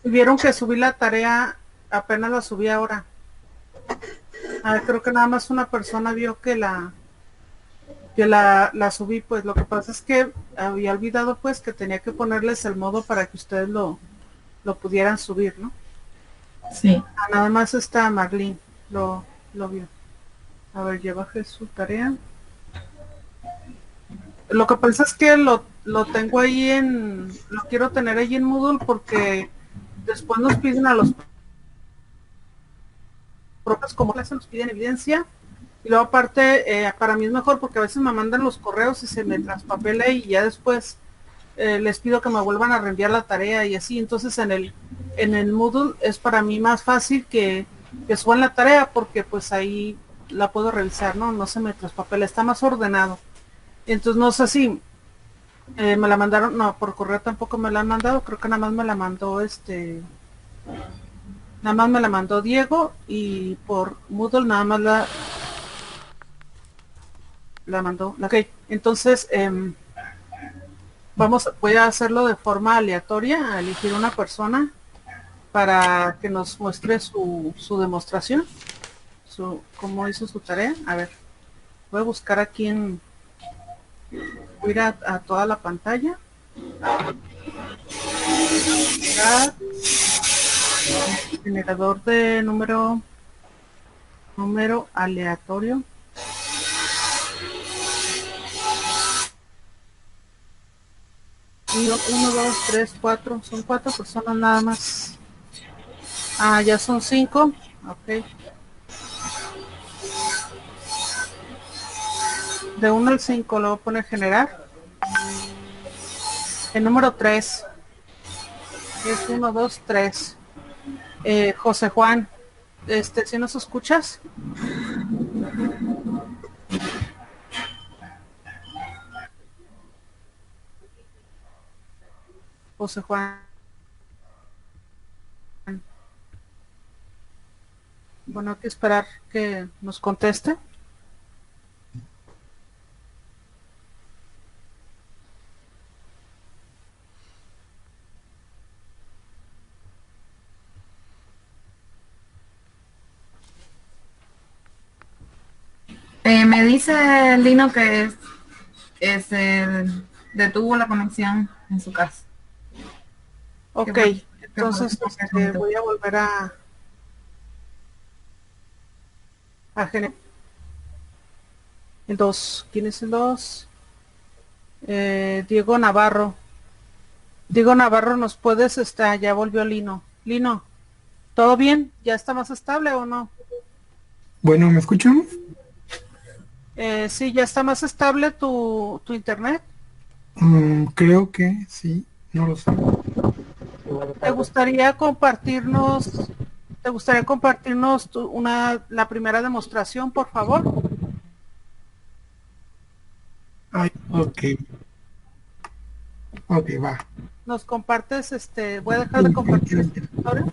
Vieron que subí la tarea, apenas la subí ahora. Creo que nada más una persona vio que la subí, pues lo que pasa es que había olvidado pues que tenía que ponerles el modo para que ustedes lo pudieran subir, ¿no? Sí. Nada más está Marlene, lo vio. A ver, ya bajé su tarea. Lo que pasa es que lo tengo ahí lo quiero tener ahí en Moodle porque después nos piden a los propios como clase, nos piden evidencia. Y luego aparte, para mí es mejor porque a veces me mandan los correos y se me traspapela y ya después les pido que me vuelvan a reenviar la tarea y así. Entonces en el Moodle es para mí más fácil que suban la tarea porque pues ahí la puedo revisar, ¿no? No se me traspapela, está más ordenado. Entonces no sé si me la mandaron, no, por correo tampoco me la han mandado, creo que nada más me la mandó nada más me la mandó Diego y por Moodle nada más la mandó. Ok, entonces voy a hacerlo de forma aleatoria, a elegir una persona para que nos muestre su demostración, cómo hizo su tarea. A ver, voy a buscar aquí voy a ir a toda la pantalla, buscar generador de número aleatorio. Y uno, dos, tres, cuatro, son cuatro personas nada más. Ya son cinco. Ok. De uno al cinco lo voy a poner generar. El número tres es uno, dos, tres. José Juan, ¿si nos escuchas? José Juan. Bueno, hay que esperar que nos conteste. Me dice Lino que detuvo la conexión en su casa. Que Ok, por, que por eso entonces no se conectó. voy a volver a generar el 2. ¿Quién es el 2? Diego Navarro. Diego Navarro, ¿nos puedes? Ya volvió Lino. Lino, ¿todo bien? ¿Ya está más estable o no? Bueno, ¿me escuchan? Sí, ya está más estable tu internet. Creo que sí, no lo sé. ¿Te gustaría compartirnos, te gustaría compartirnos la primera demostración, por favor? Ay, ok, ok, va. Nos compartes, voy a dejar de compartir este escritorio.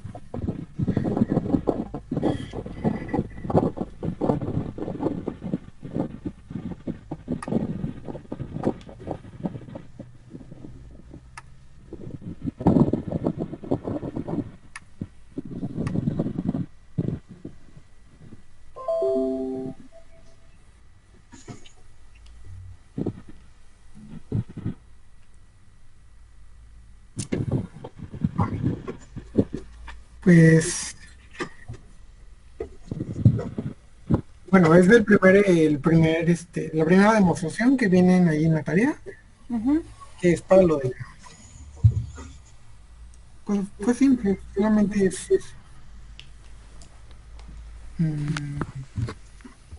Pues, bueno, es la primera demostración que vienen ahí en la tarea, Ujú. que es para lo de, pues simple, solamente mm,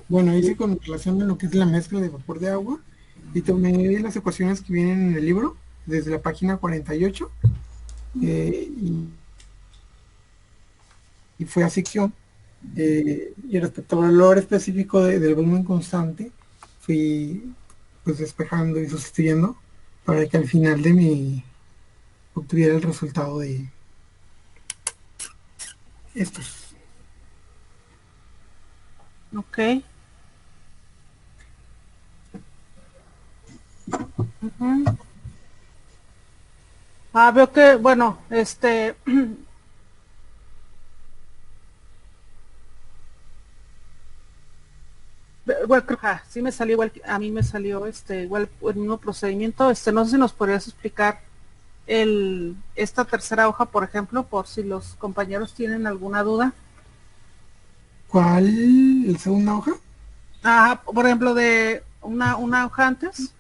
bueno, hice con relación a lo que es la mezcla de vapor de agua y tomé las ecuaciones que vienen en el libro, desde la página 48, y fue a sección. Y respecto al valor específico del volumen constante, fui pues despejando y sustituyendo para que al final de mi obtuviera el resultado de estos. Ok. Ujú. Veo que, bueno, Bueno, creo que sí me salió igual, a mí me salió igual el mismo procedimiento. No sé si nos podrías explicar esta tercera hoja, por ejemplo, por si los compañeros tienen alguna duda. ¿Cuál? ¿La segunda hoja? Por ejemplo, de una hoja antes.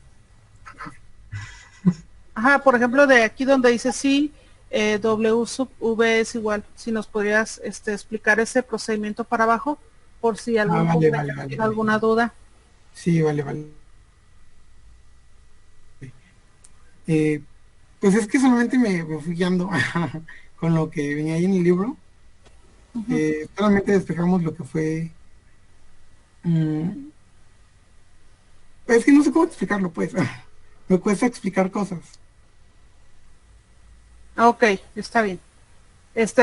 Por ejemplo, de aquí donde dice sí, W sub V es igual. Si nos podrías explicar ese procedimiento para abajo, por si algún Vale, compañero vale, tiene vale. alguna duda. Sí, vale, vale. Eh, pues es que solamente me fui guiando con lo que venía ahí en el libro. Solamente despejamos lo que fue... mm, es que no sé cómo explicarlo, pues. Me cuesta explicar cosas. Ok, está bien.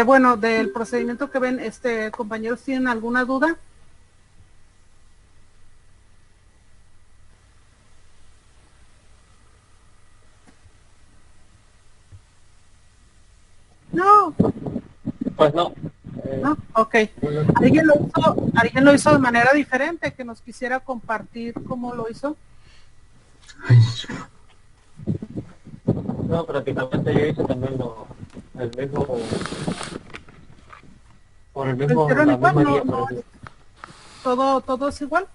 Bueno, del procedimiento que ven, compañeros, ¿tienen alguna duda? No, Pues no. no, ok. ¿Alguien lo hizo de manera diferente, que nos quisiera compartir cómo lo hizo? No, prácticamente yo hice también el mismo, por el ¿Lo mismo, hicieron la igual? misma No, guía, por no, decir. todo es igual.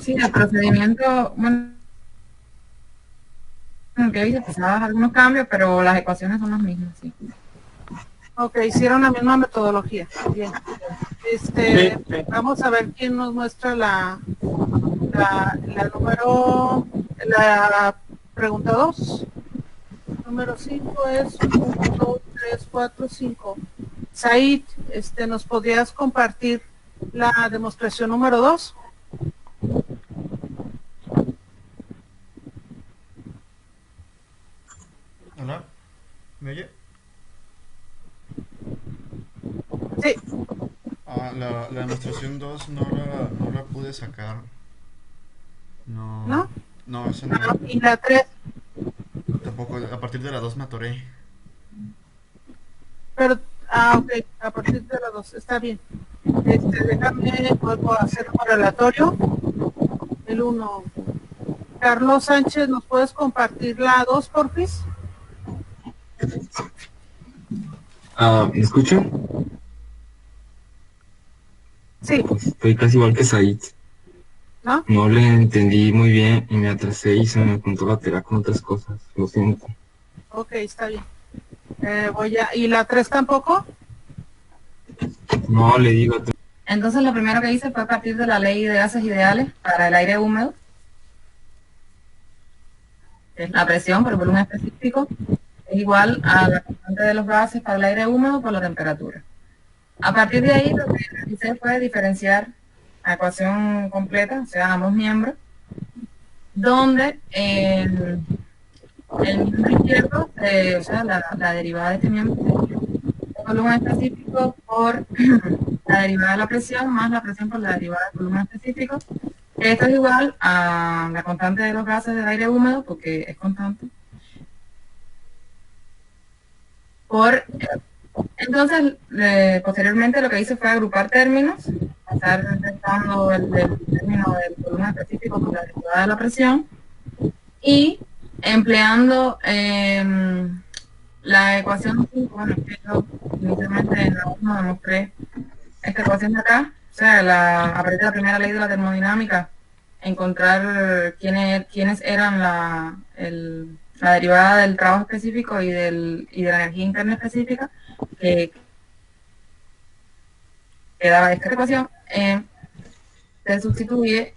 Sí, el procedimiento, bueno, que hice, quizás algunos cambios, pero las ecuaciones son las mismas, sí. Ok, hicieron la misma metodología. Bien. Sí, sí. Vamos a ver quién nos muestra la pregunta 2. Número 5 es 1, 2, 3, 4, 5. Said, ¿nos podrías compartir la demostración número 2? Hola, ¿me oye? Sí. La demostración 2 no la pude sacar. No, ¿No? no, esa no. Y la 3. Tampoco, a partir de la 2 me atoré. Pero, ok, a partir de la 2, está bien. Déjame, vuelvo a hacer un relatorio. El 1. Carlos Sánchez, ¿nos puedes compartir la 2, porfis? ¿Me escuchan? Sí, Pues estoy casi igual que Said. ¿no? No le entendí muy bien y me atrasé y se me juntó la tarea con otras cosas. Lo siento. Ok, está bien. ¿Y la 3 tampoco? No, le digo, Entonces lo primero que hice fue a partir de la ley de gases ideales para el aire húmedo, que es la presión por el volumen específico, es igual a la constante de los gases para el aire húmedo por la temperatura. A partir de ahí lo que hice fue diferenciar la ecuación completa, o sea, ambos miembros, donde el miembro izquierdo, o sea, la derivada de este miembro, el volumen específico por la derivada de la presión más la presión por la derivada del volumen específico. Esto es igual a la constante de los gases del aire húmedo, porque es constante. Entonces, posteriormente lo que hice fue agrupar términos, pasar restando el término del volumen específico por la derivada de la presión y empleando la ecuación 5, bueno, que yo inicialmente en la 1 demostré esta ecuación de acá, o sea, a partir de la primera ley de la termodinámica, encontrar quiénes eran la derivada del trabajo específico y de la energía interna específica, que daba esta ecuación, se sustituye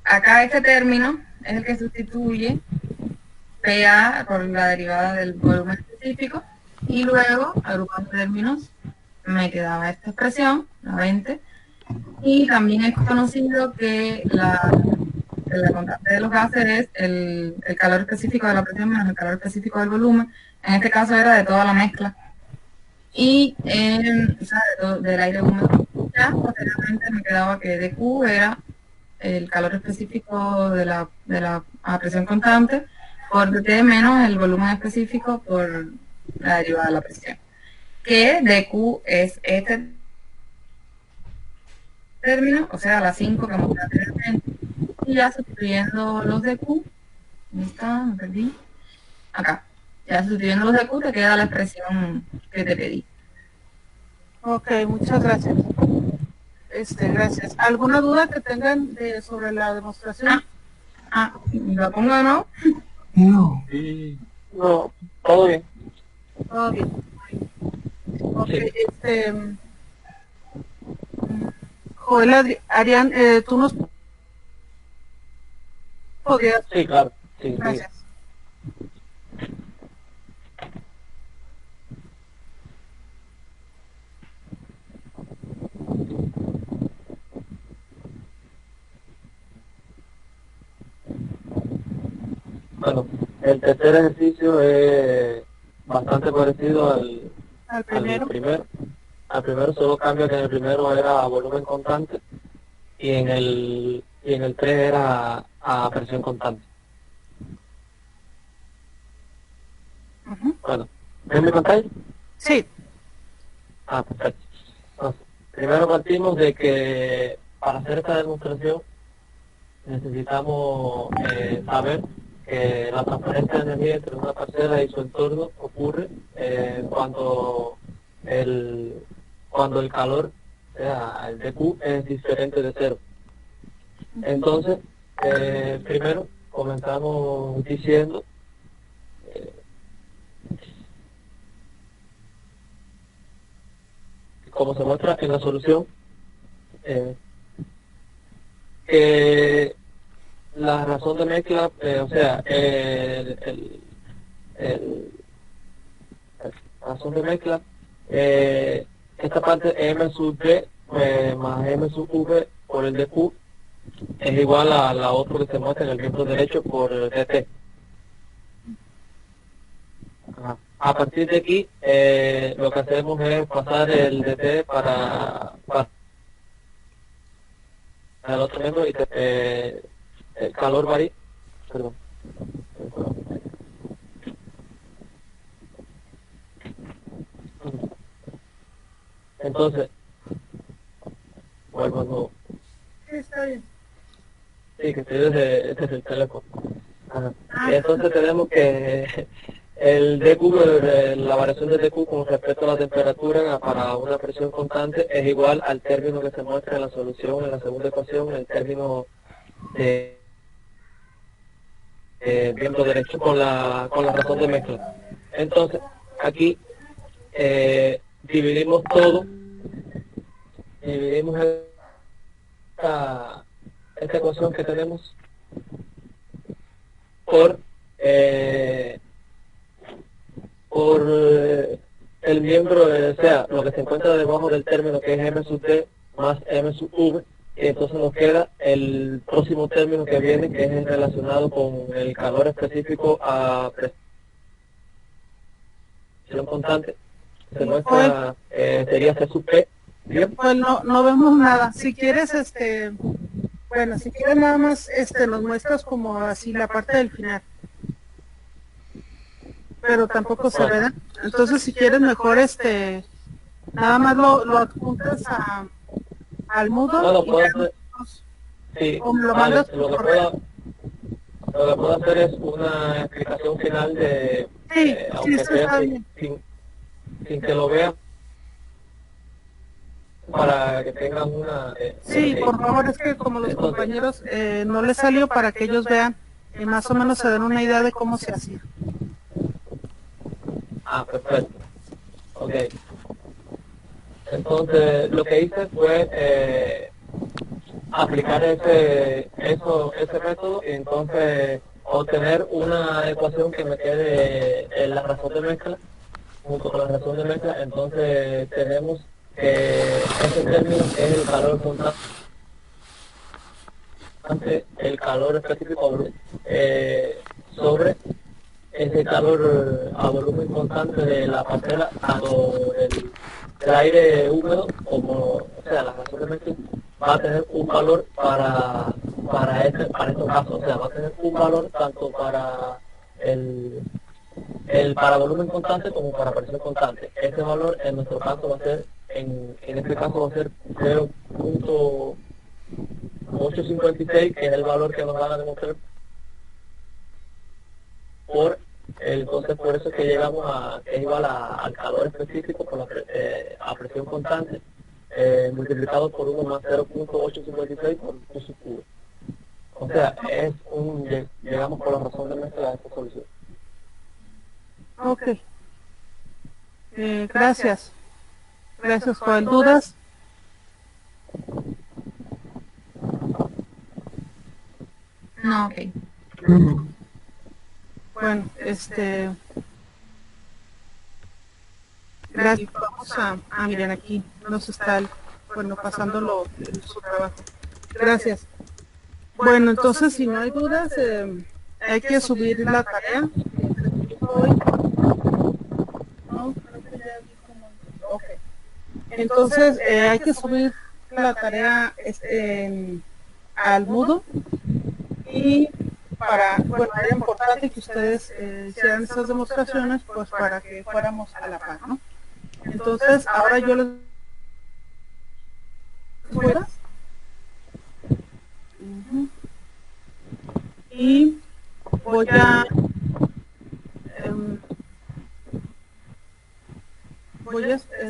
acá este término es el que sustituye PA por la derivada del volumen específico, y luego, agrupando términos, me quedaba esta expresión, la 20, y también es conocido que la constante de los gases es el calor específico de la presión menos el calor específico del volumen. En este caso era de toda la mezcla. Y o sea, del aire húmedo. Ya posteriormente me quedaba que dQ era el calor específico de la presión constante por DT menos el volumen específico por la derivada de la presión. Que dQ es este término, o sea, la 5 que mostré anteriormente, y ya sustituyendo los dQ, ¿dónde está? Me perdí. Acá. Ya sustituyendo los dQ te queda la expresión que te pedí. Ok, muchas gracias. Gracias. ¿Alguna duda que tengan sobre la demostración? ¿La pongo de nuevo? No. Sí. No, todo bien. Todo bien. Ok, Sí. Joel Arián, tú nos podrías... Sí, claro. Sí, sí. Gracias. Bueno, el tercer ejercicio es bastante parecido Al primero. primero. Al primero solo cambia que en el primero era volumen constante y en el 3 era a presión constante. Ujú. Bueno, ¿ven mi pantalla? Sí. Perfecto. Entonces, primero partimos de que para hacer esta demostración necesitamos saber que la transferencia de energía entre una parcela y su entorno ocurre cuando el calor, o sea, el dQ es diferente de cero. Entonces, primero comenzamos diciendo como se muestra en la solución, que la razón de mezcla, o sea, la razón de mezcla, esta parte M sub D más M sub V por el dQ es igual a la otra que se muestra en el miembro derecho por el DT. Ajá. A partir de aquí, lo que hacemos es pasar el DT para el otro miembro y el calor varía. Perdón. Entonces, vuelvo a nuevo. Sí, está bien. Sí, que estoy desde el teléfono. Ajá. Y entonces tenemos que el dQ, la variación de dQ con respecto a la temperatura para una presión constante es igual al término que se muestra en la solución, en la segunda ecuación, el término de miembro derecho con la razón de mezcla. Entonces, aquí dividimos todo, dividimos esta ecuación que tenemos por el miembro, o sea, lo que se encuentra debajo del término que es M sub T más M sub V, y entonces nos queda el próximo término que viene, que es relacionado con el calor específico a presión constante. Se muestra, sería C sub P. ¿Bien? Pues no vemos nada. Si quieres, bueno, si quieres nada más, nos muestras como así la parte del final. Pero tampoco se ve. Entonces, si quieres mejor, nada más lo adjuntas al Moodle. No, y puedo ya hacer, sí, o me lo mandas por lo que correo. puedo hacer es una explicación final de, Sí, aunque eso sea está bien. sin que lo vean, para que tengan una... Sí, por favor, es que como los Entonces, compañeros no les salió para que ellos vean y más o menos se den una idea de cómo se hacía. perfecto. Ok. Entonces, lo que hice fue aplicar ese método y entonces obtener una ecuación que me quede en la razón de mezcla, junto con la razón de mezcla. Entonces tenemos que ese término es el calor constante, el calor específico sobre ese calor a volumen constante de la parcela, tanto el aire húmedo como, o sea, la razón de mezcla va a tener un valor para estos casos, o sea, va a tener un valor tanto para el para volumen constante como para presión constante. Ese valor en nuestro caso va a ser, en este caso va a ser 0.856, que es el valor que nos van a demostrar entonces por eso es que llegamos a que es igual al calor específico por a presión constante multiplicado por 1 más 0.856 por Q sub Q. O sea, llegamos por la razón de mezcla a esta solución. Ok. Gracias. Gracias, Joel. ¿Dudas? No, ok. Bueno, gracias. Vamos miren, aquí nos está, pasando su trabajo. Gracias. Bueno, entonces, si no hay dudas, hay que subir la tarea. Okay. Entonces, hay que subir la tarea al Moodle y era importante que ustedes hicieran esas demostraciones, pues para que fuéramos a la par, ¿no? Entonces, ahora yo les fuera y voy a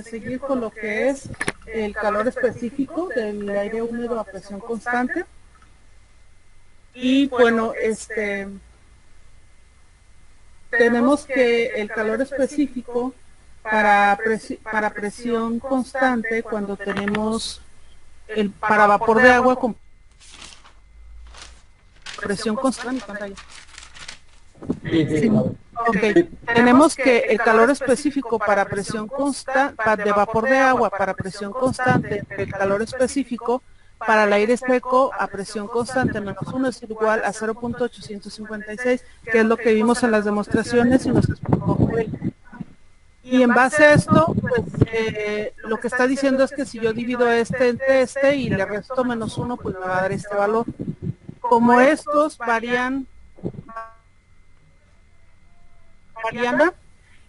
seguir con lo que es el calor específico del aire húmedo a presión constante. Y bueno, tenemos que el calor específico para presión constante, cuando tenemos para vapor de agua con presión constante. Sí. Okay. Tenemos que el calor específico para presión constante, de vapor de agua para presión constante, el calor específico para el aire seco a presión constante menos 1 es igual a 0.856, que es lo que vimos en las demostraciones y nos explicó Joel. Y en base a esto, pues lo que está diciendo es que si yo divido entre y le resto menos 1, pues me va a dar este valor. Como estos varían,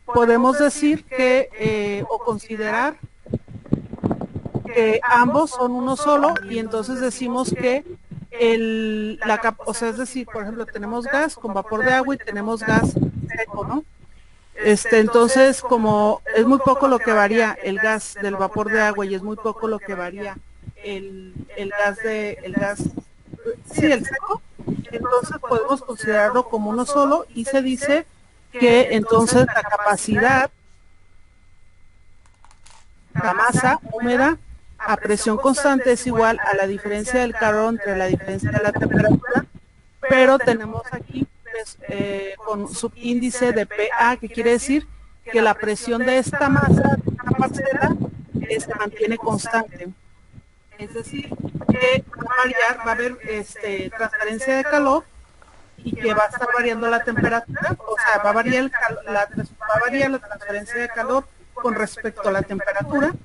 podemos decir que, o considerar que ambos son uno solo, y entonces decimos que o sea, es decir, por ejemplo, tenemos gas con vapor de agua y tenemos gas seco, ¿no? Entonces, como es muy poco lo que varía el gas del vapor de agua y es muy poco lo que varía el gas el seco, entonces podemos considerarlo como uno solo, y se dice que entonces la capacidad, la masa húmeda a presión constante es igual a la diferencia del calor entre la diferencia de la temperatura, pero tenemos aquí con subíndice de PA, que quiere decir que la presión de esta masa, de esta parcela, se mantiene constante. Es decir, que va a haber transferencia de calor y que va a estar variando la temperatura, o sea, va a variar la transferencia de calor con respecto a la temperatura,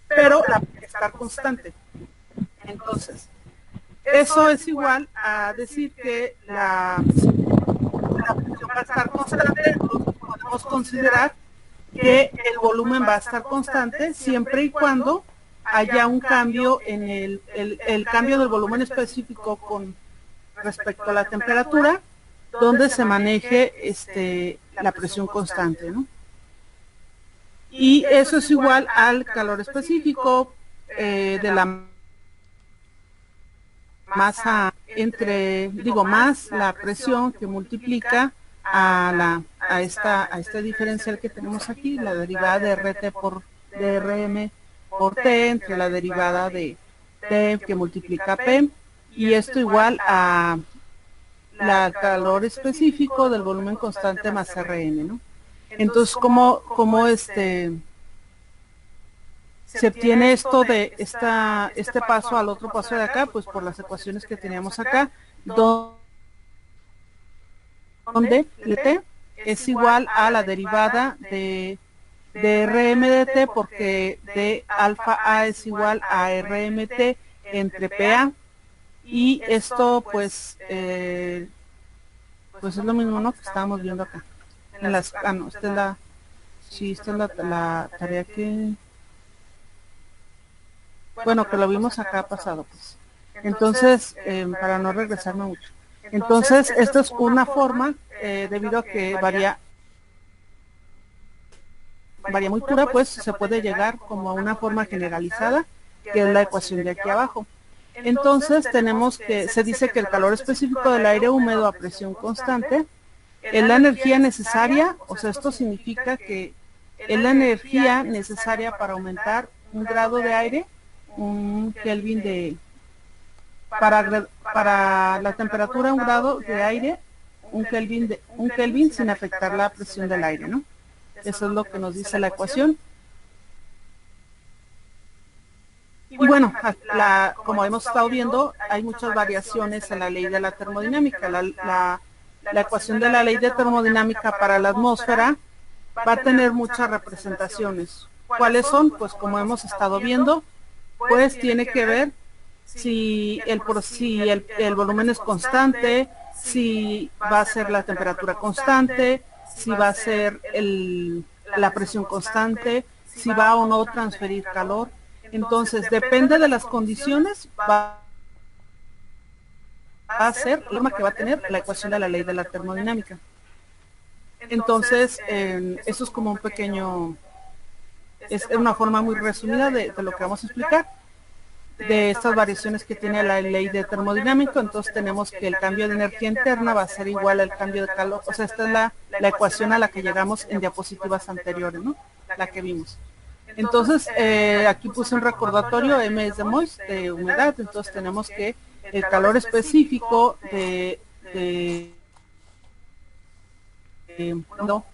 pero la puede estar constante. Entonces, eso es igual a decir que la presión va a estar constante. Entonces podemos considerar que el volumen va a estar constante siempre y cuando haya un cambio en el cambio del volumen específico con respecto a la temperatura, donde se maneje la presión constante, ¿no? Y eso es igual al calor específico de la masa más la presión que multiplica a esta diferencial que tenemos aquí, la derivada de RT por DRM por T entre la derivada de T que multiplica P, y esto igual a la calor específico del volumen constante más Rn, ¿no? Entonces, ¿cómo se obtiene esto de este paso al otro paso de acá? Pues por las ecuaciones que teníamos acá, donde T es igual a la derivada de Rm de T, porque de alfa A es igual a Rmt entre PA, y esto pues pues es lo mismo, ¿no?, que estábamos viendo acá en las, no, esta es la, sí, esta es la tarea que, bueno, que lo vimos acá pasado, pues. Entonces, para no regresarme mucho, entonces esta es una forma, debido a que varía muy pura, pues se puede llegar como a una forma generalizada, que es la ecuación de aquí abajo. Entonces tenemos que, se dice que el calor específico del aire húmedo a presión constante es la energía necesaria, o sea, esto significa que es la energía necesaria para aumentar un grado de aire, un Kelvin de, para la temperatura un grado de aire, un Kelvin sin afectar la presión del aire, ¿no? Eso es lo que nos dice la ecuación. Y bueno, como hemos estado viendo, hay muchas variaciones en la ley de la termodinámica. La ecuación de la ley de termodinámica para la atmósfera va a tener muchas representaciones. ¿Cuáles son? Pues como hemos estado viendo, pues tiene que ver si el volumen es constante, si va a ser la temperatura constante, si va a ser la presión constante, si va o no transferir calor. Entonces, depende de las condiciones, va a ser la forma que va a tener la ecuación de la ley de la termodinámica. Entonces, eso es como un pequeño, es una forma muy resumida de lo que vamos a explicar, de estas variaciones que tiene la ley de termodinámica. Entonces tenemos que el cambio de energía interna va a ser igual al cambio de calor, o sea, esta es la ecuación a la que llegamos en diapositivas anteriores, ¿no?, la que vimos. Entonces, aquí puse un recordatorio, M es de moist, de humedad, entonces tenemos que el calor específico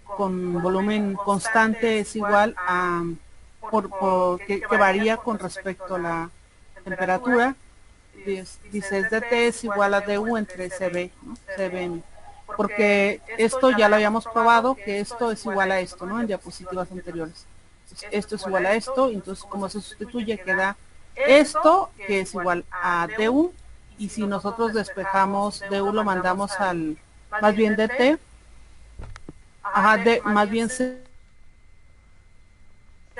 con volumen constante es igual a, que varía con respecto a la temperatura, dice es dt es igual a du entre cb, ¿no?, cbm, porque esto ya lo habíamos probado, que esto es igual a esto, ¿no?, en diapositivas anteriores. Esto es igual a esto, entonces como se sustituye queda esto, que es igual a du, y si nosotros despejamos du lo mandamos al, más bien dt, más bien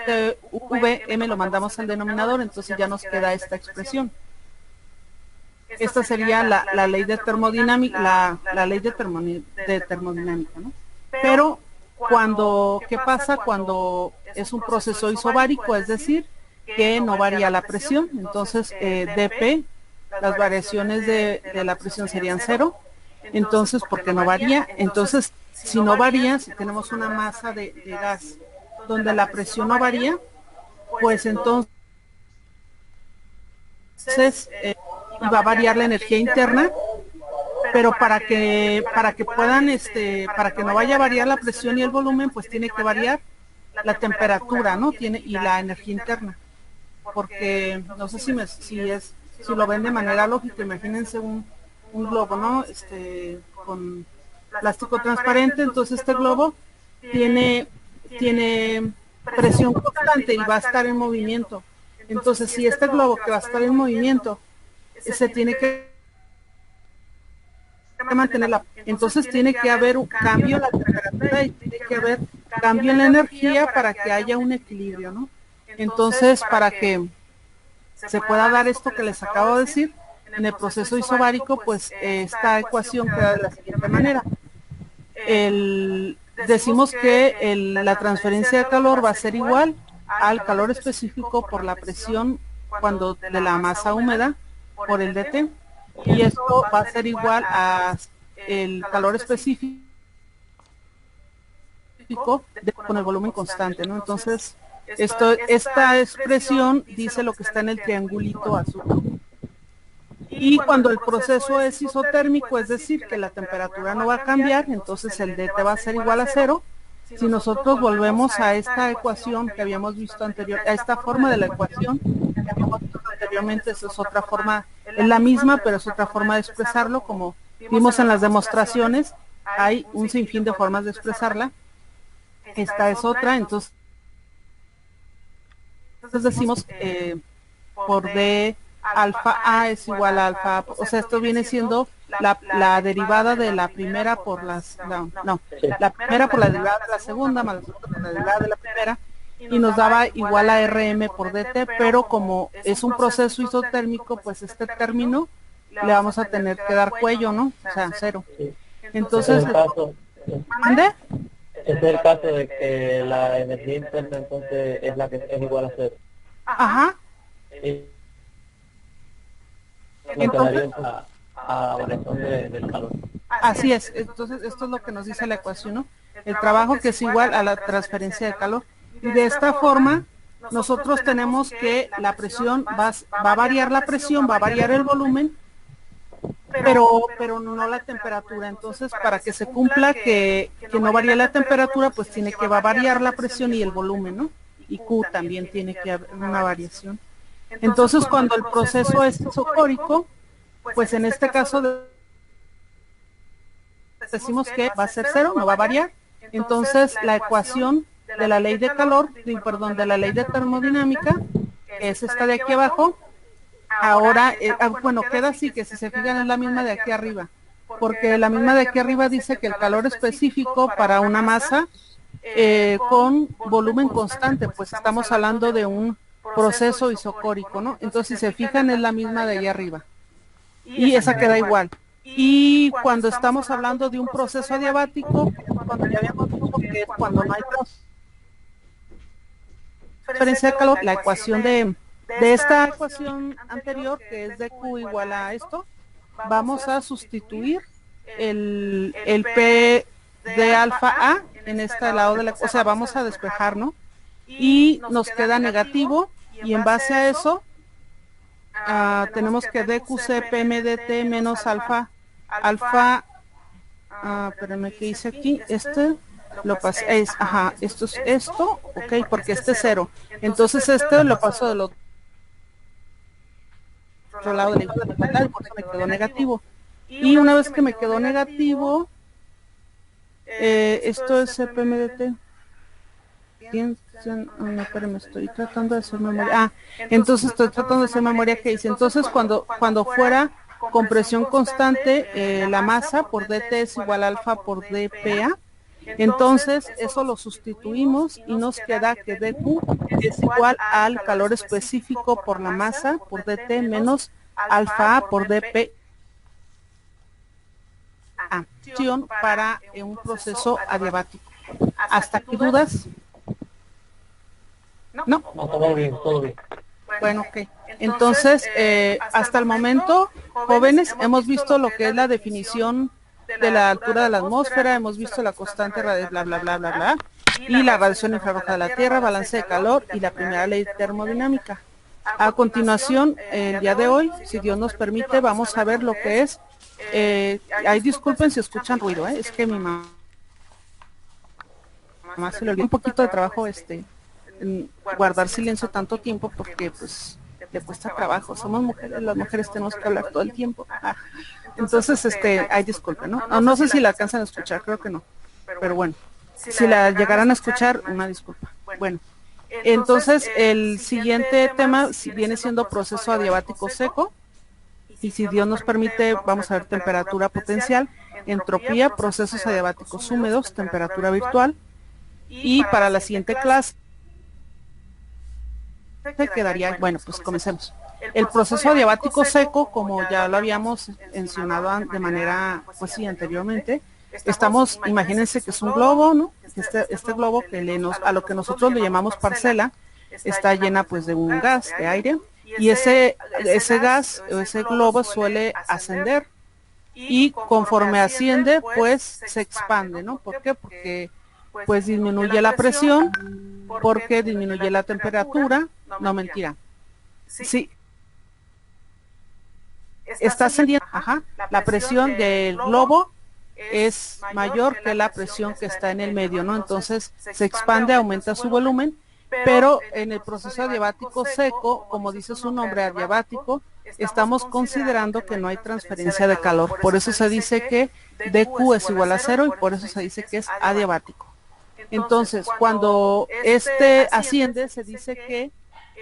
Vm lo mandamos al denominador, entonces ya nos queda esta expresión. Esta sería la ley de termodinámica, la ley de termodinámica, ¿no? Pero ¿qué pasa cuando es un proceso isobárico? Es decir, que no varía la presión, entonces dp, las variaciones de la presión serían cero, entonces porque no varía, entonces si no varía, si tenemos una masa de gas donde la presión no varía, pues entonces va a variar la energía interna, pero para que puedan, para que no vaya a variar la presión y el volumen, pues tiene que variar la temperatura, ¿no?, y la energía interna, porque no sé si lo ven de manera lógica. Imagínense un globo, ¿no?, con plástico transparente, entonces este globo tiene presión constante y va a estar en movimiento. Entonces, si este globo que va a estar en movimiento se tiene que mantenerla, entonces tiene que haber un cambio en la temperatura y tiene que haber cambio en la energía para que haya un equilibrio, ¿no? Entonces, para que se pueda dar esto que les acabo de decir, en el proceso isobárico, pues esta ecuación queda de la siguiente manera. Decimos que la transferencia de calor va a ser igual al calor específico por la presión de la masa húmeda por el dt, y esto va a ser igual a el calor específico con el volumen constante, ¿no? Entonces, esta expresión dice lo que está en el triangulito azul. Y cuando el proceso es isotérmico, es decir, que la temperatura no va a cambiar, entonces el dt va a ser igual a cero. Si nosotros volvemos a esta ecuación que habíamos visto anterior, a esta forma de la ecuación que habíamos visto anteriormente, esa es otra forma, es la misma, pero es otra forma de expresarlo, como vimos en las demostraciones, hay un sinfín de formas de expresarla. Esta es otra, entonces decimos por d alfa A es igual a alfa A, o sea, esto viene siendo la derivada de la primera por la primera por la derivada de la segunda, más la segunda por la derivada de la primera, y nos daba igual a Rm por dt, pero como es un proceso isotérmico, pues este término le vamos a tener que dar cuello, ¿no? O sea, 0. Entonces, ¿mande? Ese es el caso de que la energía interna entonces es la que es igual a 0. Ajá. Y entonces, a variación del calor. Así es, entonces esto es lo que nos dice la ecuación, ¿no? El trabajo que es igual a la transferencia de calor. Y de esta forma, nosotros tenemos que la presión, va a variar la presión, va a variar el volumen, pero no la temperatura. Entonces, para que se cumpla que no varíe la temperatura, pues tiene que va a variar la presión y el volumen, ¿no? Y Q también tiene que haber una variación. Entonces, cuando el proceso es isocórico, pues en este caso decimos que va a ser 0, no va a variar. Entonces, la ecuación de la ley de calor, de la ley de termodinámica, que es esta de aquí abajo, ahora, bueno, queda así, que si se fijan es la misma de aquí arriba, porque la misma de aquí arriba dice que el calor específico para una masa con volumen constante, pues estamos hablando de un proceso isocórico, ¿no? Entonces, si se fijan es la misma de ahí arriba, y esa queda igual. Y cuando estamos hablando de un proceso adiabático, cuando ya habíamos dicho que es cuando no hay transferencia de calor, la ecuación de esta ecuación anterior, que es de Q igual a esto, vamos a sustituir el P de alfa A en este lado de la, o sea, vamos a despejar, ¿no? Y nos queda negativo, y en base a eso tenemos que DQC PM dt menos alfa, espérame, ¿qué hice aquí? Lo pasé, esto es esto, ok, porque este es 0. Entonces lo paso del otro lado del igual, por eso me quedó negativo. Y una vez que me quedó negativo, esto es CPMDT. No, espérame, estoy tratando de hacer memoria. Entonces estoy tratando de hacer memoria que hice. Entonces cuando fuera con presión constante, la masa por dt es igual a alfa por dpa. Entonces eso lo sustituimos y nos queda que dq es igual al calor específico por la masa por dt menos alfa a por dp para un proceso adiabático. ¿Hasta aquí dudas? No. Todo bien, todo bien. Bueno, ok. Entonces, hasta el momento, jóvenes, hemos visto lo que es la definición de la altura de la atmósfera, hemos visto la constante bla, bla, bla, bla, bla, y la radiación infrarroja de la Tierra, balance de calor y la primera ley termodinámica. A continuación, el día de hoy, si Dios nos permite, vamos a ver lo que es, disculpen si escuchan ruido, es que mi mamá se le olvidó un poquito de trabajo guardar silencio tanto tiempo porque pues le cuesta trabajo. Somos mujeres, las mujeres tenemos que hablar todo el tiempo. Entonces, disculpen, ¿no? No sé si la alcanzan a escuchar, creo que no. Pero bueno, si la llegaran a escuchar, una disculpa. Bueno, entonces el siguiente tema viene siendo proceso adiabático seco. Y si Dios nos permite, vamos a ver temperatura potencial, entropía, procesos adiabáticos húmedos, temperatura virtual. Y para la siguiente clase quedaría, bueno, pues comencemos. El proceso adiabático seco, como ya lo habíamos mencionado de manera, pues sí, anteriormente, imagínense que es un globo, ¿no? Este globo a lo que nosotros le llamamos parcela, está llena pues de un gas, de aire, y ese gas, o ese globo suele ascender, y conforme asciende, pues se expande, ¿no? ¿Por qué? Porque pues disminuye la presión, porque disminuye la temperatura, no, mentira. Sí. Está ascendiendo, la presión del globo es mayor que la presión que está en el medio, ¿no? Entonces se expande, aumenta su volumen, pero en el proceso adiabático seco, como dice su nombre, adiabático, estamos considerando que no hay transferencia de calor. Por eso se dice que dQ es igual a 0 y por eso se dice que es adiabático. Entonces, cuando asciende, se dice que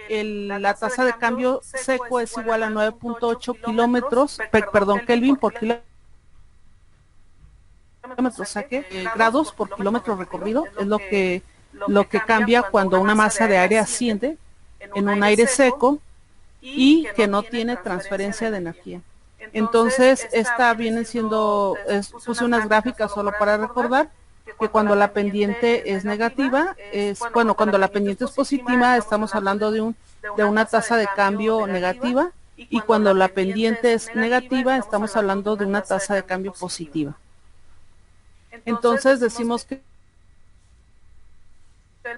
la tasa de cambio seco es igual a 9.8 kilómetros, perdón, Kelvin por kilómetro, o sea que grados por kilómetro recorrido es lo que cambia cuando una masa de aire asciende en un aire seco y que no tiene transferencia de energía. Entonces, esta viene siendo, puse unas gráficas solo para recordar que cuando la pendiente es negativa, cuando la pendiente es positiva, estamos hablando de una tasa de cambio negativa, y cuando la pendiente es negativa, estamos hablando de una tasa de cambio positiva. Entonces, decimos que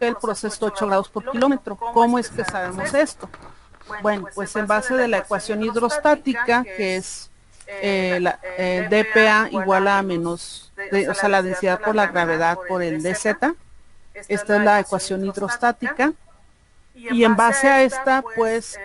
el proceso 8 grados por kilómetro. ¿Cómo es que sabemos esto? Bueno, pues en base de la ecuación hidrostática, que es dPA igual a menos, o sea, la densidad por la gravedad por el dz. Esta es la ecuación hidrostática. Y en base a esta, pues,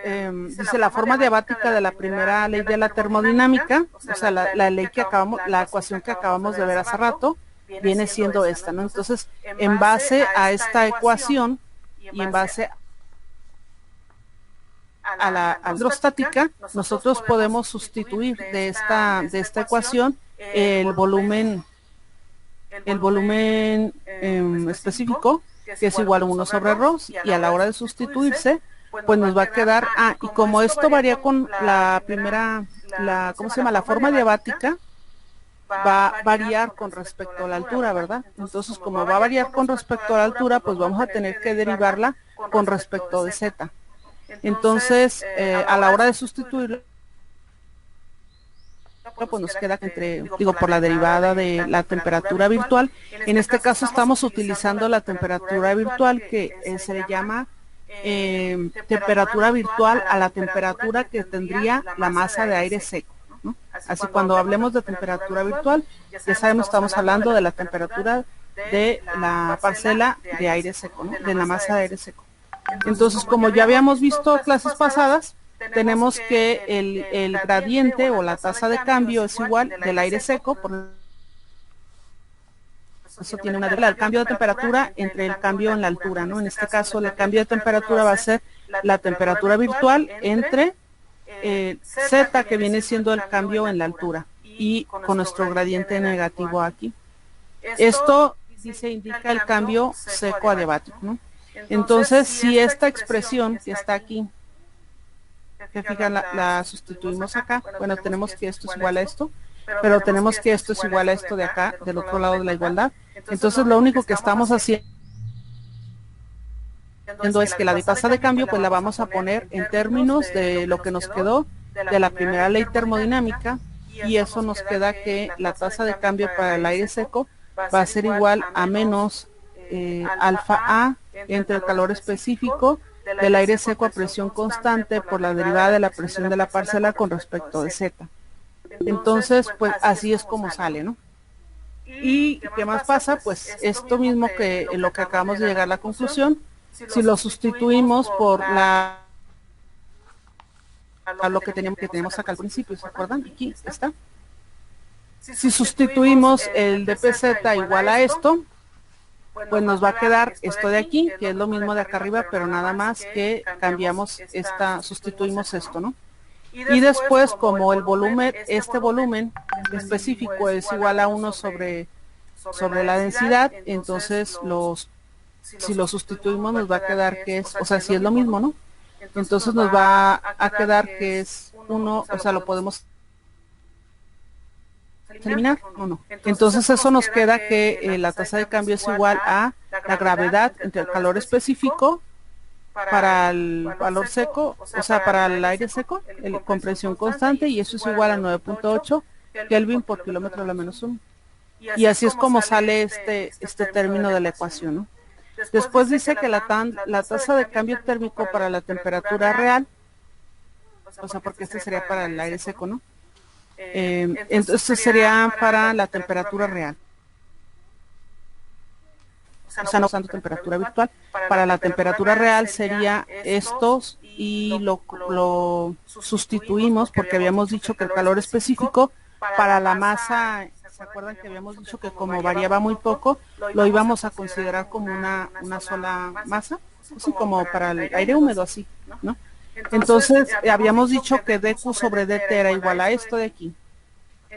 dice la forma diabática de la primera ley de la termodinámica, o sea, la ecuación que acabamos de ver hace rato, viene siendo esta, ¿no? Entonces, en base a esta ecuación y en base a la hidrostática, nosotros podemos sustituir de esta ecuación el volumen específico, que es igual a 1 sobre ρ, y a la hora de sustituirse, pues nos va a quedar, y como esto varía con la primera, ¿cómo se llama? La forma diabática, va a variar con respecto a la altura, ¿verdad? Entonces, como va a variar con respecto a la altura, pues vamos a tener que derivarla con respecto de z. Entonces, a la hora de sustituirlo, pues nos queda por la derivada de la temperatura virtual. En este caso estamos utilizando la temperatura virtual, que se le llama temperatura virtual a la temperatura que tendría la masa de aire seco, ¿no? Así, cuando hablemos de temperatura virtual, ya sabemos, estamos hablando de la temperatura de la parcela de aire seco, ¿no? De la masa de aire seco. Entonces, como ya habíamos visto clases pasadas, tenemos que el gradiente o la tasa de cambio es igual del aire seco, por eso tiene una derivada, el cambio de temperatura entre el cambio en la altura, ¿no? En este caso, el cambio de temperatura va a ser la temperatura virtual entre Z, que viene siendo el cambio en la altura, y con nuestro gradiente negativo aquí. Esto indica el cambio seco adiabático, ¿no? Entonces, si esta expresión que está aquí, que fijan, la sustituimos acá, bueno, tenemos que esto es igual a esto, pero tenemos que esto es igual a esto de acá, del otro lado de la igualdad. Entonces, lo único que estamos haciendo es que la tasa de cambio, pues la vamos a poner en términos de lo que nos quedó de la primera ley termodinámica, y eso nos queda que la tasa de cambio para el aire seco va a ser igual a menos alfa A entre el calor específico del aire seco a presión constante por la derivada de la presión de la parcela con respecto de Z. Entonces, pues así es como sale, ¿no? ¿Y qué más pasa? Pues esto mismo que en lo que acabamos de llegar a la conclusión, si lo sustituimos por a lo que tenemos acá al principio, ¿se acuerdan? Aquí está. Si sustituimos el dPz igual a esto, pues nos va a quedar esto de aquí, que es lo mismo de acá arriba, pero nada más que cambiamos sustituimos esto, ¿no? Y después, como el volumen, este volumen específico es igual a 1 sobre la densidad, entonces si lo sustituimos nos va a quedar que es, o sea, si es lo mismo, ¿no? Entonces nos va a quedar que es 1, o sea, lo podemos eliminar o no. Entonces eso nos queda que la tasa de cambio es igual a la gravedad entre el calor específico para el valor seco, o sea, para el aire seco, con presión constante, y eso es igual a 9.8 Kelvin por kilómetro a la menos 1. Y así es como sale este término de la ecuación, ¿no? Después dice que la tasa de cambio térmico para la temperatura real, o sea, porque este sería para el aire seco, ¿no? Entonces sería para la temperatura real, o sea, no usando temperatura virtual. Para la temperatura real sería estos, y lo sustituimos porque habíamos dicho que el calor específico para la masa, ¿se acuerdan que habíamos dicho que como variaba muy poco, lo íbamos a considerar como una sola masa? así como para el aire húmedo, así, ¿no? Entonces, habíamos dicho que dQ sobre dt era igual a esto de aquí.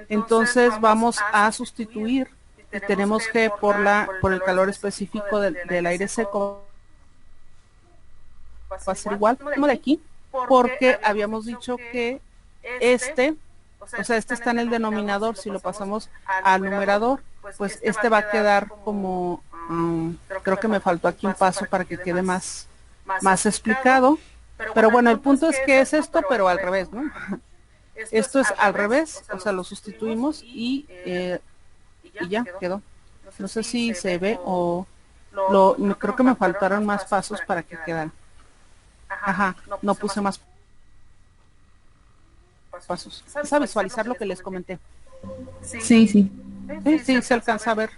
Entonces, vamos a sustituir y tenemos que por el calor específico del aire seco va a ser igual como de aquí, porque habíamos dicho que o sea, este está en el denominador, si lo pasamos al numerador, pues este va a quedar como, creo que me faltó aquí un paso para que quede más explicado, pero bueno, el punto es que es esto, pero al revés, ¿no? Esto es al revés, o sea, lo sustituimos y ya quedó. No sé si se ve o creo que me faltaron más pasos para que quedara. Ajá, no puse más pasos. Es a visualizar lo que les comenté. Sí. Sí, se alcanza a ver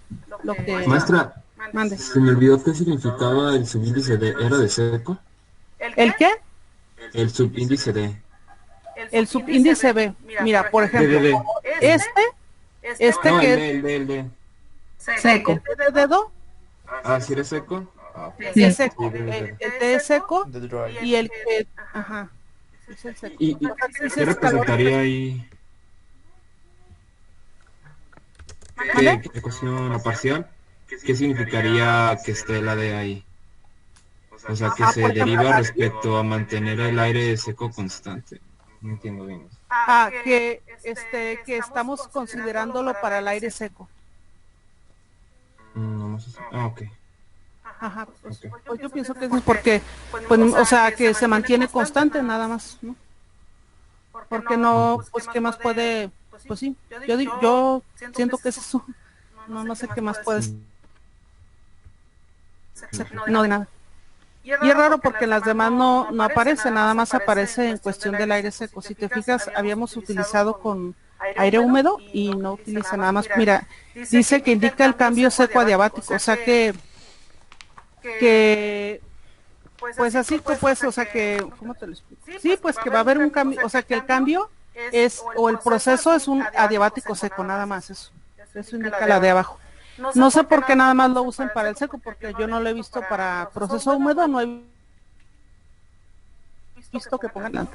lo que... Maestra, Mande. se me olvidó qué significaba el subíndice D. ¿Era de seco? ¿El qué? El subíndice D. El subíndice B. Mira, por ejemplo, este No, que el D. Seco. de dedo, Ah, ¿sí era seco? Sí. es seco. Sí, El D es seco The dry. y el que... Ajá. Es el seco. ¿Y qué representaría ahí? ¿Qué ecuación o parcial? ¿Qué significaría que esté la D ahí? O sea, que se deriva respecto a mantener el aire seco constante. No entiendo bien. Que estamos considerándolo para el aire seco. No más eso. Ah, ok. Ajá, pues Ok. yo pienso que eso es porque, pues, o sea, que se mantiene constante nada más, ¿no? Porque no, pues, ¿qué más puede? Pues sí, yo siento que es eso. No sé qué más puede ser. No, de nada. Y es raro porque en las demás no aparece, nada más aparece en cuestión del aire seco. Si te fijas, habíamos utilizado con aire húmedo y no utiliza nada más. Mira, dice que indica el cambio seco adiabático, o sea que pues así tú puedes, o sea que, ¿cómo te lo explico? Sí, pues que va a haber un cambio, o sea que el cambio es, o el proceso es un adiabático seco, nada más eso. Eso indica la de abajo. No sé por qué nada más lo usan para el seco, porque yo no lo he visto para proceso húmedo, no he visto que pongan la,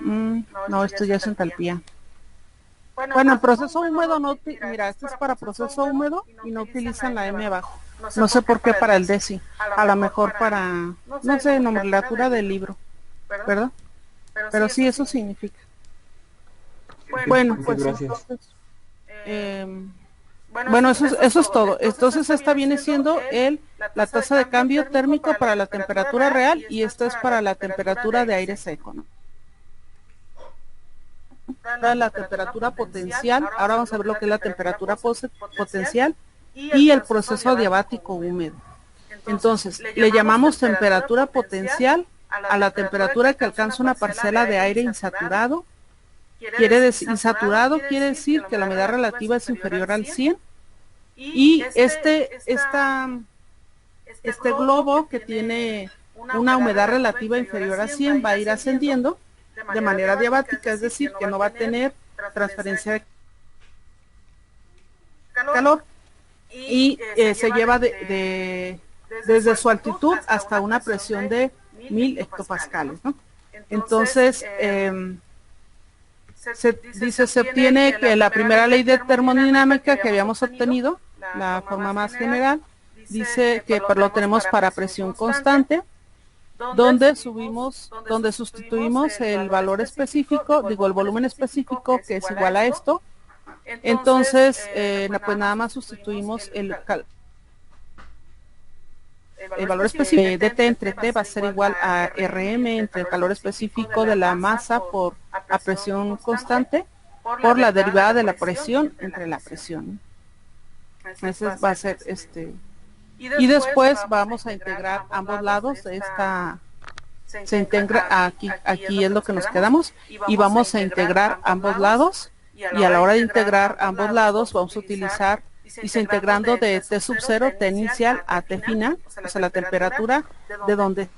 ¿no? No, esto ya es entalpía. Bueno, el proceso húmedo no, mira, esto es para proceso húmedo y no utilizan la M abajo. No sé por qué para el DECI, a lo mejor para, no sé, nomenclatura del libro, ¿verdad? Pero sí, eso significa. Bueno, pues entonces, bueno, eso es todo. Entonces esta viene siendo la tasa de cambio térmico para la temperatura real y esta es para la temperatura de aire seco, ¿no? La temperatura potencial, ahora vamos a ver lo que es la temperatura potencial y el proceso adiabático húmedo. Entonces, le llamamos temperatura potencial a la temperatura que alcanza una parcela de aire insaturado. Insaturado quiere decir que la humedad relativa es inferior al 100 y este globo que tiene una humedad relativa inferior a 100 va a ir ascendiendo de manera adiabática, es decir, que no va a tener transferencia de calor y se lleva desde su altitud hasta una presión de 1000 hectopascales, ¿no? Entonces, se obtiene que la primera ley de termodinámica que habíamos obtenido, la forma más general, dice que lo tenemos para presión constante, donde sustituimos el valor específico, el volumen específico que es igual a esto. Entonces, pues nada más sustituimos el valor específico de dt entre T va a ser igual a RM entre el calor específico de la masa a presión constante por la derivada de la presión entre la presión. Ese va a ser y después vamos a integrar ambos lados de esta, se integra aquí es lo que nos quedamos y vamos a integrar ambos lados y a la hora de integrar ambos lados vamos a utilizar y integrando de T sub 0, T inicial a T final, o sea la temperatura de donde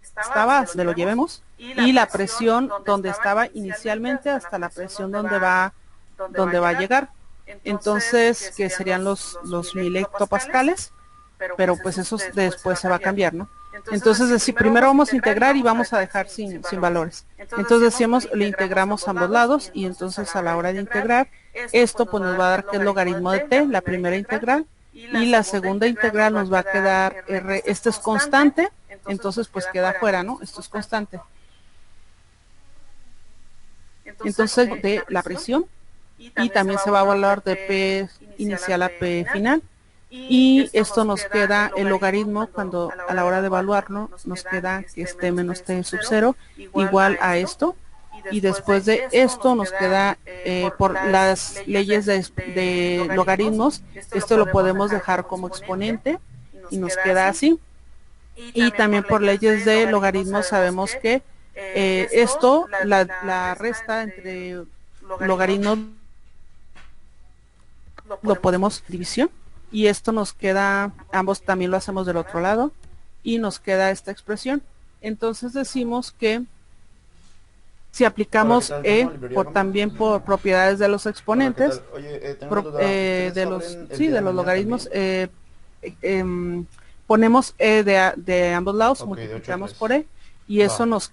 estaba, donde lo llevemos, y la presión donde estaba inicialmente hasta la presión donde va a llegar. Entonces, que serían los 1000 hectopascales, pero pues eso después se va a cambiar, ¿no? Entonces, si primero vamos a integrar y vamos a dejar sin valores. Entonces decíamos, le integramos a ambos lados y entonces a la hora de integrar, esto pues nos va a dar que es logaritmo de t, la primera integral, y la segunda integral nos va a quedar r, este es constante, entonces pues queda fuera, ¿no? Esto es constante. Entonces de la presión, y también se va a evaluar de P inicial a P final, y esto nos queda el logaritmo cuando a la hora de evaluarlo nos queda que es T menos T sub 0 igual a esto, y después de esto nos queda por las leyes de logaritmos, esto lo podemos dejar como exponente y nos queda así, y también por leyes de logaritmos sabemos que esto, la resta entre logaritmos lo podemos división, y esto nos queda, ambos también lo hacemos del otro lado, y nos queda esta expresión. Entonces decimos que si aplicamos también por propiedades de los exponentes, de los logaritmos, ponemos de ambos lados, multiplicamos por e, y eso nos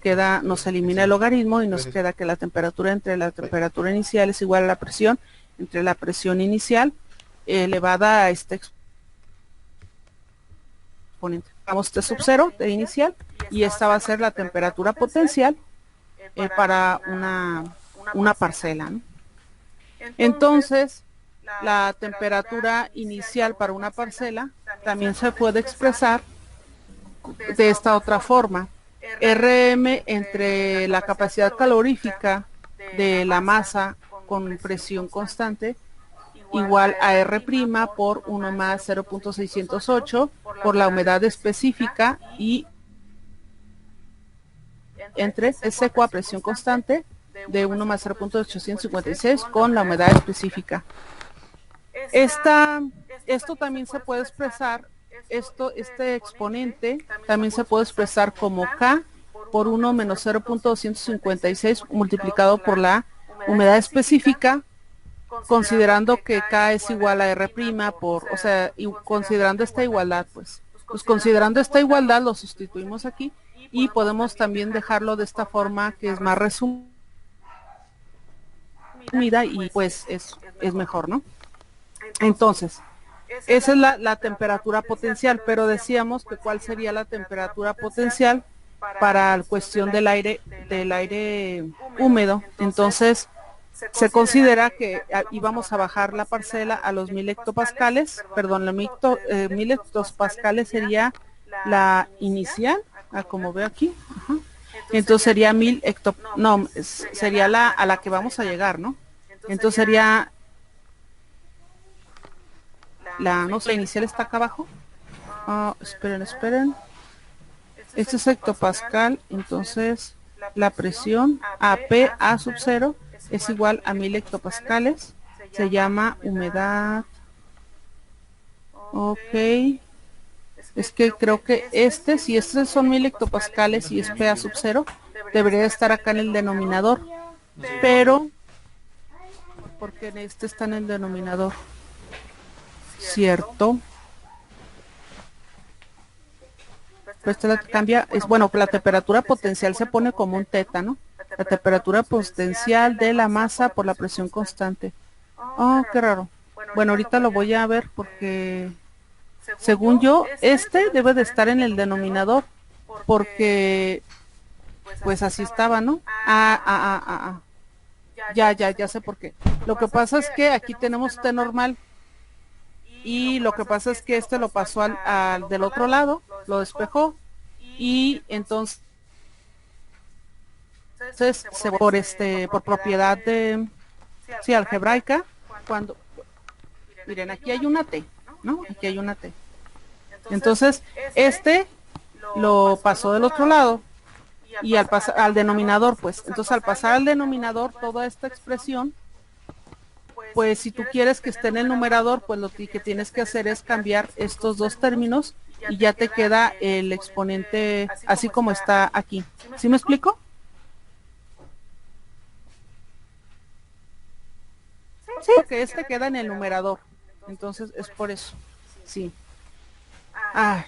elimina el logaritmo y nos queda que la temperatura entre la temperatura inicial es igual a la presión entre la presión inicial elevada a este exponente. Vamos T sub 0 de inicial, y esta va a ser la temperatura potencial para una parcela, ¿no? Entonces, la temperatura inicial para una parcela también se puede expresar de esta otra forma. Rm entre la capacidad calorífica de la masa con presión constante igual a R' por 1 más 0.608 por la humedad específica, y entre seco a presión constante de 1 más 0.856 con la humedad específica. Esto también se puede expresar, este exponente también se puede expresar como K por 1 menos 0.256 multiplicado por la humedad específica, considerando que K es igual a R', o sea, considerando esta igualdad, pues considerando esta igualdad lo sustituimos aquí, y podemos también dejarlo de esta forma que es más resumida y pues es mejor, ¿no? Entonces, esa es la temperatura potencial, pero decíamos que cuál sería la temperatura potencial para la cuestión del aire húmedo. Entonces, se considera que íbamos a bajar la parcela a los 1000 hectopascales, perdón, los 1000 hectopascales sería la inicial, como veo aquí, entonces sería 1000 sería a la que vamos a llegar, ¿no? Entonces sería la inicial está acá abajo. Esperen. Este es hectopascal, entonces la presión AP A sub 0 es igual a 1000 hectopascales, se llama humedad. Ok, es que creo que si estos son 1000 hectopascales y es PA sub 0, debería estar acá en el denominador, pero porque en este está en el denominador, ¿cierto? Pues esta cambia, bueno, la temperatura potencial se pone como un teta, ¿no? La temperatura potencial de la masa por la presión constante. Oh, qué raro. Bueno, ahorita lo voy a ver porque según yo, este debe de estar en el denominador porque pues así estaba, ¿no? Ya sé por qué. Lo que pasa es que aquí tenemos T normal y lo que pasa es que este lo pasó al del otro lado, lo despejó, y entonces por propiedad de algebraica, cuando miren, aquí hay una T, ¿no? Aquí hay una T. Entonces, este lo pasó del otro lado y al denominador, pues. Entonces, al pasar al denominador toda esta expresión, pues si tú quieres que esté en el numerador, pues lo que tienes que hacer es cambiar estos dos términos y ya te queda el exponente así como está aquí. ¿Sí me explico? Sí, porque este queda en el numerador. Entonces es por eso. Sí. Ah,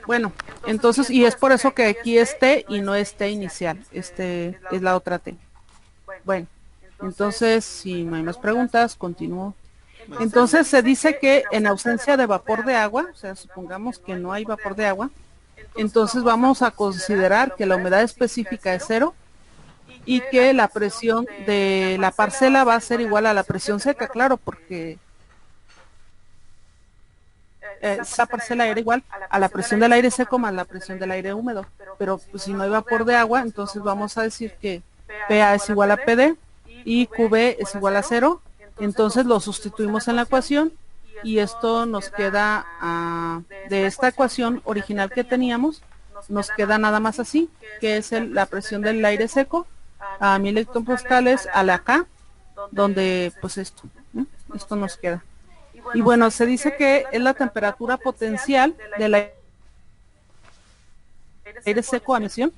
bueno, entonces, y es por eso que aquí es T y no es T inicial, este es la otra T. Bueno, entonces, si no hay más preguntas, continúo. Entonces se dice que en ausencia de vapor de agua, o sea, supongamos que no hay vapor de agua, entonces vamos a considerar que la humedad específica es 0 y que la presión de la parcela va a ser igual a la presión seca, claro, porque esa parcela era igual a la presión del aire seco más la presión del aire húmedo, pero pues, si no hay vapor de agua, entonces vamos a decir que PA es igual a PD y QB es igual a 0, entonces lo sustituimos en la ecuación y esto nos queda de esta ecuación original que teníamos, nos queda nada más así, que es la presión del aire seco a 1000 hectopascales a la K, donde pues esto nos queda. Y bueno, se dice que es la temperatura potencial del aire seco a emisión.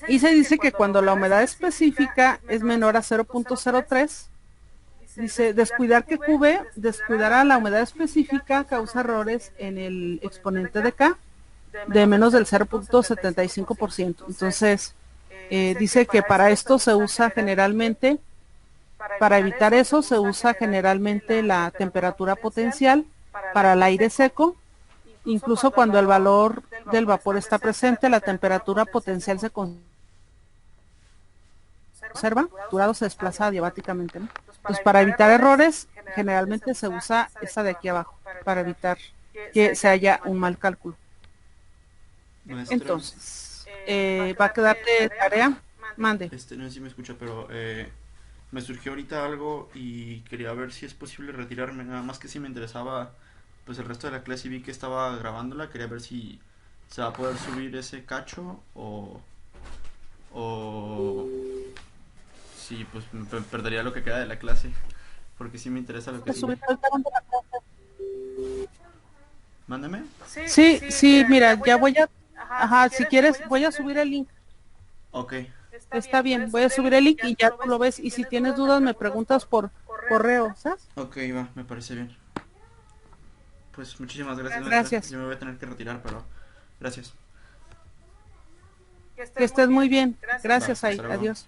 Y se dice que cuando la humedad específica es menor a 0.03, dice descuidar que QB, descuidar a la humedad específica causa errores en el exponente de K de menos del 0.75%. Entonces, dice que para esto se usa generalmente, para evitar eso se usa generalmente la temperatura potencial para el aire seco. Incluso cuando el valor del vapor está presente, la temperatura potencial se conserva, durado se desplaza adiabáticamente, ¿no? Entonces, para evitar errores, generalmente se usa esta de aquí abajo, para evitar que se haya un mal cálculo. Maestra, entonces, va a quedarte tarea, mande. No sé si me escucha, pero me surgió ahorita algo y quería ver si es posible retirarme, nada más que si me interesaba pues el resto de la clase y vi que estaba grabándola, quería ver si se va a poder subir ese cacho o si pues me perdería lo que queda de la clase, porque sí me interesa lo que sigue. Mándame. Sí, mira, ya voy a, si quieres voy a subir el link. Ok. Está bien, voy a subir el link y ya tú lo ves, y si tienes dudas me preguntas por correo, ¿sabes? Ok, va, me parece bien. Pues muchísimas gracias. Gracias. Yo me voy a tener que retirar, pero gracias. Que estés muy bien. Gracias, ahí. Adiós.